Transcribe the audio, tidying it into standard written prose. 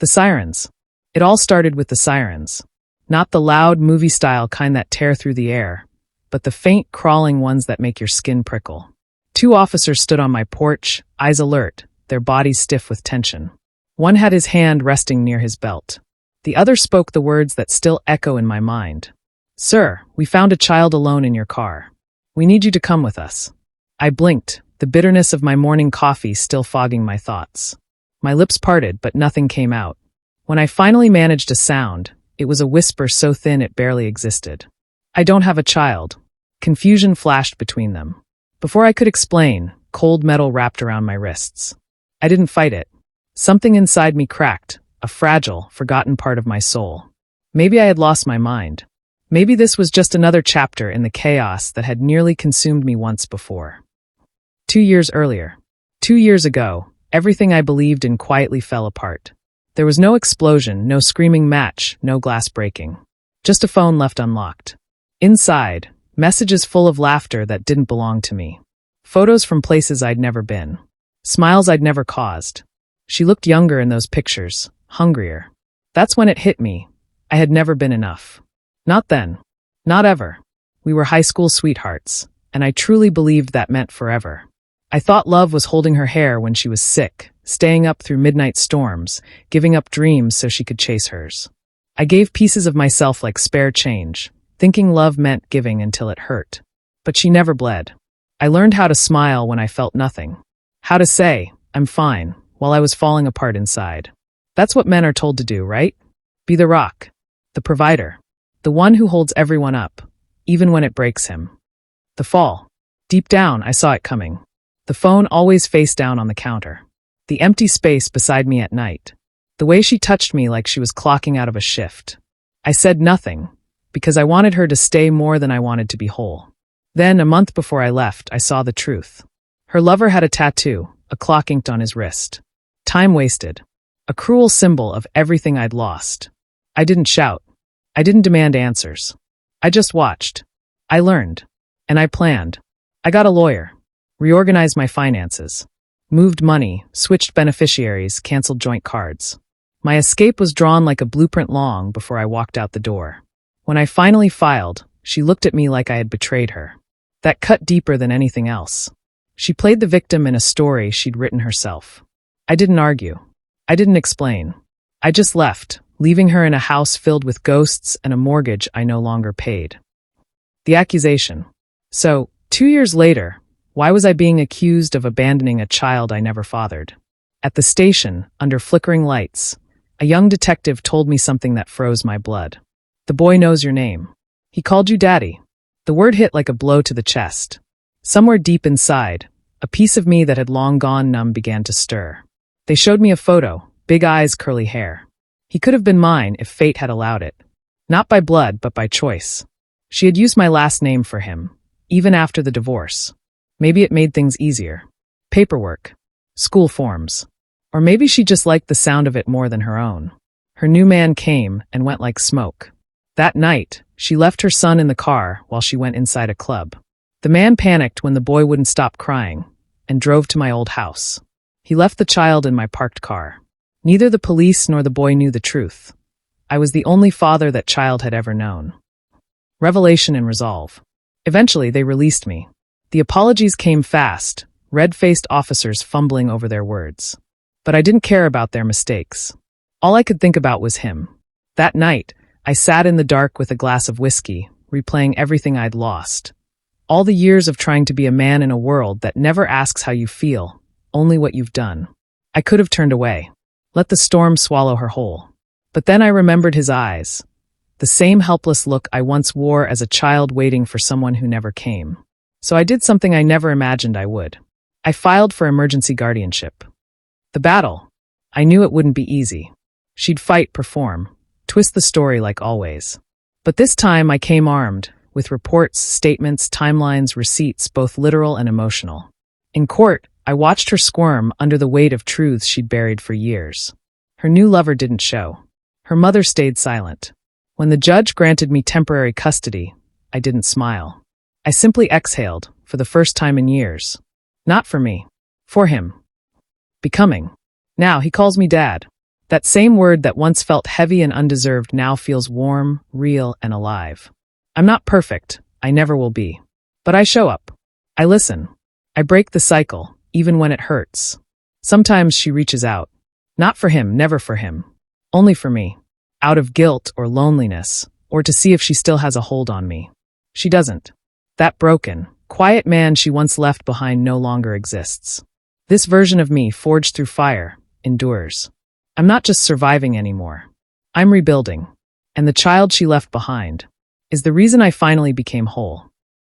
The sirens. It all started with the sirens. Not the loud, movie-style kind that tear through the air, but the faint, crawling ones that make your skin prickle. 2 officers stood on my porch, eyes alert, their bodies stiff with tension. One had his hand resting near his belt. The other spoke the words that still echo in my mind. "Sir, we found a child alone in your car. We need you to come with us." I blinked, the bitterness of my morning coffee still fogging my thoughts. My lips parted, but nothing came out. When I finally managed a sound, it was a whisper so thin it barely existed. "I don't have a child." Confusion flashed between them. Before I could explain, cold metal wrapped around my wrists. I didn't fight it. Something inside me cracked, a fragile, forgotten part of my soul. Maybe I had lost my mind. Maybe this was just another chapter in the chaos that had nearly consumed me once before. 2 years earlier. 2 years ago, everything I believed in quietly fell apart. There was no explosion, no screaming match, no glass breaking. Just a phone left unlocked. Inside, messages full of laughter that didn't belong to me. Photos from places I'd never been. Smiles I'd never caused. She looked younger in those pictures, hungrier. That's when it hit me. I had never been enough. Not then. Not ever. We were high school sweethearts, and I truly believed that meant forever. I thought love was holding her hair when she was sick, staying up through midnight storms, giving up dreams so she could chase hers. I gave pieces of myself like spare change, thinking love meant giving until it hurt. But she never bled. I learned how to smile when I felt nothing. How to say, "I'm fine," while I was falling apart inside. That's what men are told to do, right? Be the rock. The provider. The one who holds everyone up, even when it breaks him. The fall. Deep down, I saw it coming. The phone always face down on the counter. The empty space beside me at night. The way she touched me like she was clocking out of a shift. I said nothing, because I wanted her to stay more than I wanted to be whole. Then, a month before I left, I saw the truth. Her lover had a tattoo, a clock inked on his wrist. Time wasted. A cruel symbol of everything I'd lost. I didn't shout. I didn't demand answers. I just watched. I learned. And I planned. I got a lawyer. Reorganized my finances. Moved money, switched beneficiaries, canceled joint cards. My escape was drawn like a blueprint long before I walked out the door. When I finally filed, she looked at me like I had betrayed her. That cut deeper than anything else. She played the victim in a story she'd written herself. I didn't argue. I didn't explain. I just left, leaving her in a house filled with ghosts and a mortgage I no longer paid. The accusation. So, 2 years later, why was I being accused of abandoning a child I never fathered? At the station, under flickering lights, a young detective told me something that froze my blood. "The boy knows your name. He called you Daddy." The word hit like a blow to the chest. Somewhere deep inside, a piece of me that had long gone numb began to stir. They showed me a photo, big eyes, curly hair. He could have been mine if fate had allowed it. Not by blood, but by choice. She had used my last name for him, even after the divorce. Maybe it made things easier. Paperwork. School forms. Or maybe she just liked the sound of it more than her own. Her new man came and went like smoke. That night, she left her son in the car while she went inside a club. The man panicked when the boy wouldn't stop crying and drove to my old house. He left the child in my parked car. Neither the police nor the boy knew the truth. I was the only father that child had ever known. Revelation and resolve. Eventually, they released me. The apologies came fast, red-faced officers fumbling over their words. But I didn't care about their mistakes. All I could think about was him. That night, I sat in the dark with a glass of whiskey, replaying everything I'd lost. All the years of trying to be a man in a world that never asks how you feel, only what you've done. I could have turned away. Let the storm swallow her whole. But then I remembered his eyes. The same helpless look I once wore as a child waiting for someone who never came. So I did something I never imagined I would. I filed for emergency guardianship. The battle. I knew it wouldn't be easy. She'd fight, perform, twist the story like always. But this time I came armed, with reports, statements, timelines, receipts, both literal and emotional. In court, I watched her squirm under the weight of truths she'd buried for years. Her new lover didn't show. Her mother stayed silent. When the judge granted me temporary custody, I didn't smile. I simply exhaled, for the first time in years. Not for me. For him. Becoming. Now he calls me Dad. That same word that once felt heavy and undeserved now feels warm, real, and alive. I'm not perfect. I never will be. But I show up. I listen. I break the cycle, even when it hurts. Sometimes she reaches out. Not for him, never for him. Only for me. Out of guilt or loneliness, or to see if she still has a hold on me. She doesn't. That broken, quiet man she once left behind no longer exists. This version of me, forged through fire, endures. I'm not just surviving anymore. I'm rebuilding. And the child she left behind is the reason I finally became whole.